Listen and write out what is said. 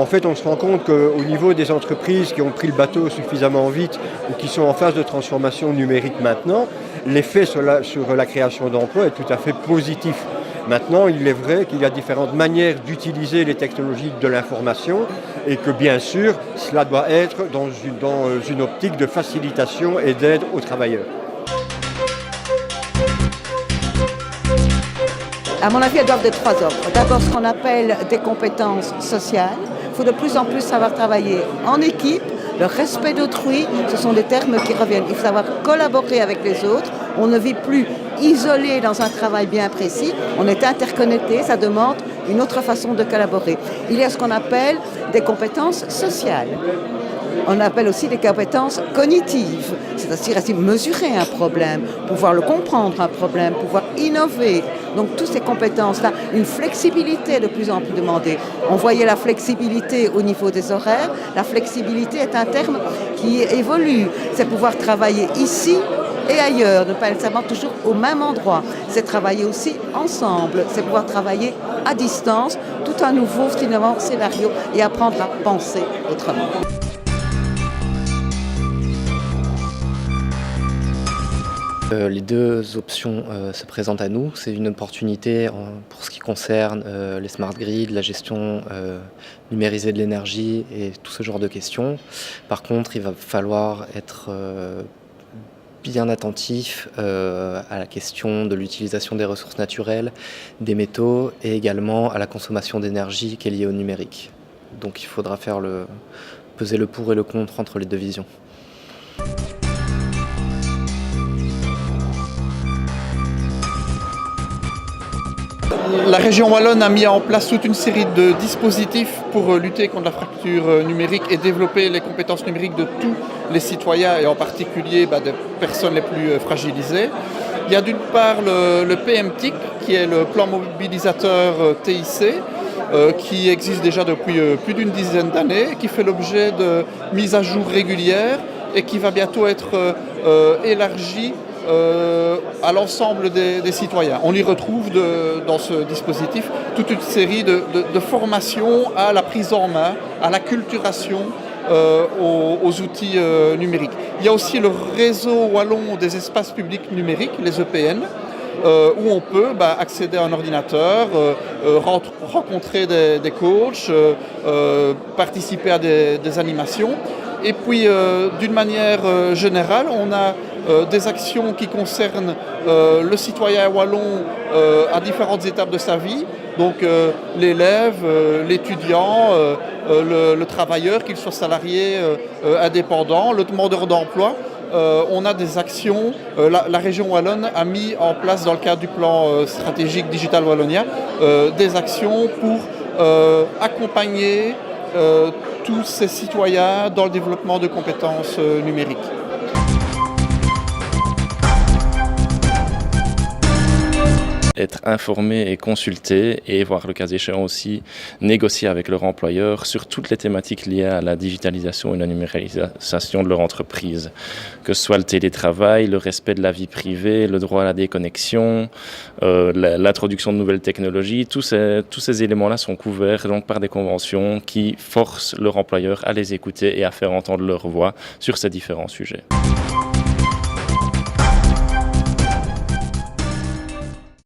En fait, on se rend compte qu'au niveau des entreprises qui ont pris le bateau suffisamment vite ou qui sont en phase de transformation numérique maintenant, l'effet sur la création d'emplois est tout à fait positif. Maintenant, il est vrai qu'il y a différentes manières d'utiliser les technologies de l'information et que bien sûr, cela doit être dans une optique de facilitation et d'aide aux travailleurs. À mon avis, elles doivent de trois ordres. D'abord, ce qu'on appelle des compétences sociales. Il faut de plus en plus savoir travailler en équipe. Le respect d'autrui, ce sont des termes qui reviennent. Il faut savoir collaborer avec les autres. On ne vit plus isolé dans un travail bien précis. On est interconnecté, ça demande une autre façon de collaborer. Il y a ce qu'on appelle des compétences sociales. On appelle aussi des compétences cognitives, c'est-à-dire mesurer un problème, pouvoir le comprendre un problème, pouvoir innover. Donc toutes ces compétences-là, une flexibilité de plus en plus demandée. On voyait la flexibilité au niveau des horaires. La flexibilité est un terme qui évolue. C'est pouvoir travailler ici et ailleurs, ne pas nécessairement toujours au même endroit. C'est travailler aussi ensemble, c'est pouvoir travailler à distance, tout un nouveau finalement scénario et apprendre à penser autrement. Les deux options se présentent à nous. C'est une opportunité pour ce qui concerne les smart grids, la gestion numérisée de l'énergie et tout ce genre de questions. Par contre, il va falloir être bien attentif à la question de l'utilisation des ressources naturelles, des métaux et également à la consommation d'énergie qui est liée au numérique. Donc il faudra peser le pour et le contre entre les deux visions. La région wallonne a mis en place toute une série de dispositifs pour lutter contre la fracture numérique et développer les compétences numériques de tous les citoyens et en particulier des personnes les plus fragilisées. Il y a d'une part le PMTIC qui est le plan mobilisateur TIC qui existe déjà depuis plus d'une dizaine d'années, qui fait l'objet de mises à jour régulières et qui va bientôt être élargi à l'ensemble des citoyens. On y retrouve dans ce dispositif toute une série de formations à la prise en main, à l'acculturation aux outils numériques. Il y a aussi le réseau wallon des espaces publics numériques, les EPN, où on peut accéder à un ordinateur, rencontrer des coachs, participer à des animations. Et puis, d'une manière générale, on a des actions qui concernent le citoyen wallon à différentes étapes de sa vie, donc l'élève, l'étudiant, le travailleur, qu'il soit salarié, indépendant, le demandeur d'emploi. On a des actions, la région wallonne a mis en place dans le cadre du plan stratégique Digital Wallonia des actions pour accompagner tous ces citoyens dans le développement de compétences numériques. Être informé et consulté et voir le cas échéant aussi négocier avec leur employeur sur toutes les thématiques liées à la digitalisation et la numérisation de leur entreprise. Que ce soit le télétravail, le respect de la vie privée, le droit à la déconnexion, l'introduction de nouvelles technologies, tous ces éléments-là sont couverts donc par des conventions qui forcent leur employeur à les écouter et à faire entendre leur voix sur ces différents sujets.